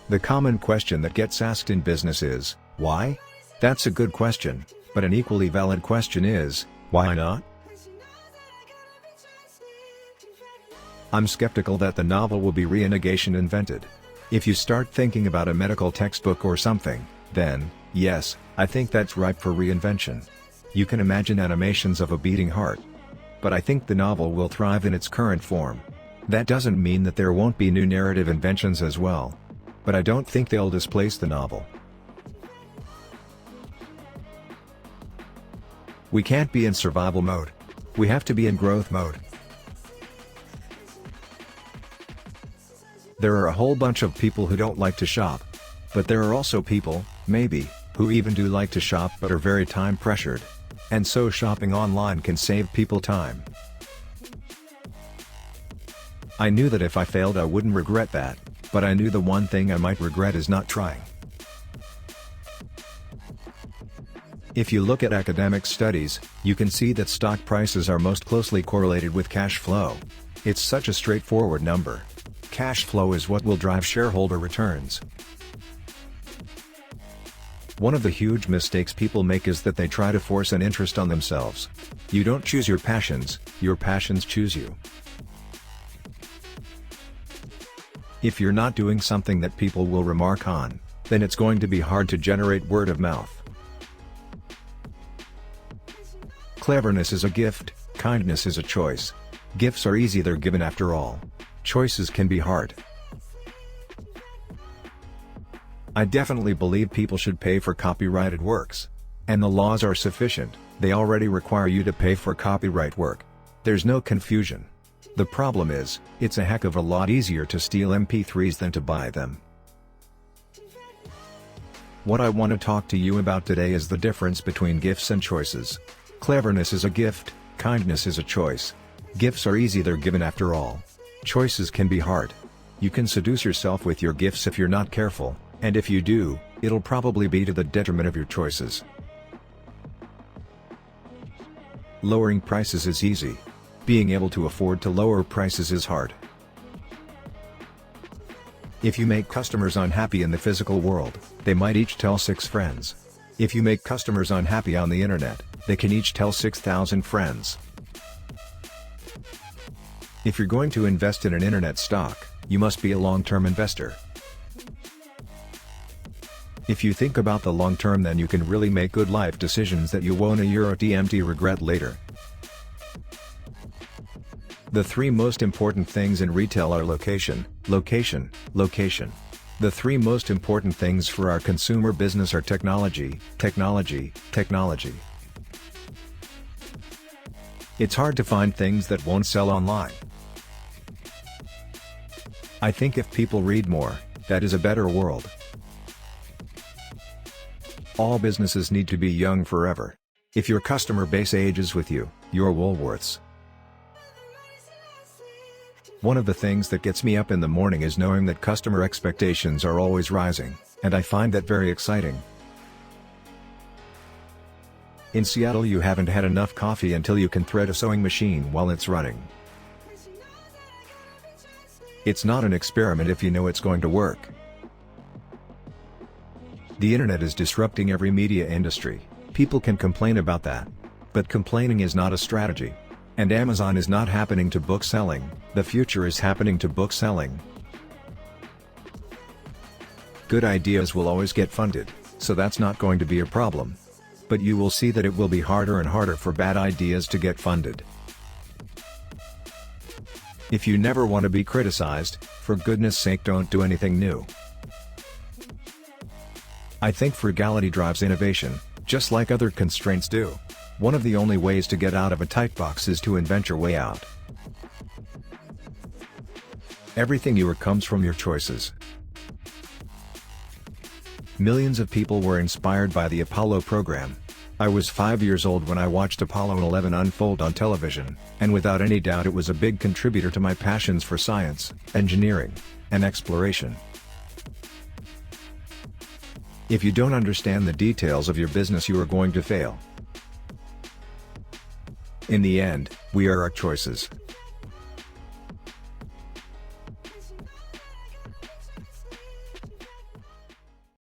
The common question that gets asked in business is, why? That's a good question, but an equally valid question is, why not? I'm skeptical that the novel will be reinvention invented. If you start thinking about a medical textbook or something, then, yes, I think that's ripe for reinvention. You can imagine animations of a beating heart. But I think the novel will thrive in its current form. That doesn't mean that there won't be new narrative inventions as well. But I don't think they'll displace the novel. We can't be in survival mode. We have to be in growth mode. There are a whole bunch of people who don't like to shop. But there are also people, maybe, who even do like to shop but are very time pressured. And so shopping online can save people time. I knew that if I failed I wouldn't regret that, but I knew the one thing I might regret is not trying. If you look at academic studies, you can see that stock prices are most closely correlated with cash flow. It's such a straightforward number. Cash flow is what will drive shareholder returns. One of the huge mistakes people make is that they try to force an interest on themselves. You don't choose your passions choose you. If you're not doing something that people will remark on, then it's going to be hard to generate word of mouth. Cleverness is a gift, kindness is a choice. Gifts are easy, they're given after all. Choices can be hard. I definitely believe people should pay for copyrighted works. And the laws are sufficient, they already require you to pay for copyright work. There's no confusion. The problem is, it's a heck of a lot easier to steal MP3s than to buy them. What I want to talk to you about today is the difference between gifts and choices. Cleverness is a gift, kindness is a choice. Gifts are easy, they're given after all. Choices can be hard. You can seduce yourself with your gifts if you're not careful, and if you do, it'll probably be to the detriment of your choices. Lowering prices is easy. Being able to afford to lower prices is hard. If you make customers unhappy in the physical world, they might each tell 6 friends. If you make customers unhappy on the internet, they can each tell 6,000 friends. If you're going to invest in an internet stock, you must be a long-term investor. If you think about the long term, then you can really make good life decisions that you won't TMT regret later. The 3 most important things in retail are location, location, location. The 3 most important things for our consumer business are technology, technology, technology. It's hard to find things that won't sell online. I think if people read more, that is a better world. All businesses need to be young forever. If your customer base ages with you, you're Woolworths. One of the things that gets me up in the morning is knowing that customer expectations are always rising, and I find that very exciting. In Seattle, you haven't had enough coffee until you can thread a sewing machine while it's running. It's not an experiment if you know it's going to work. The internet is disrupting every media industry. People can complain about that. But complaining is not a strategy. And Amazon is not happening to book selling, the future is happening to book selling. Good ideas will always get funded, so that's not going to be a problem. But you will see that it will be harder and harder for bad ideas to get funded. If you never want to be criticized, for goodness sake don't do anything new. I think frugality drives innovation, just like other constraints do. One of the only ways to get out of a tight box is to invent your way out. Everything you are comes from your choices. Millions of people were inspired by the Apollo program. I was 5 years old when I watched Apollo 11 unfold on television, and without any doubt it was a big contributor to my passions for science, engineering, and exploration. If you don't understand the details of your business, you are going to fail. In the end, we are our choices.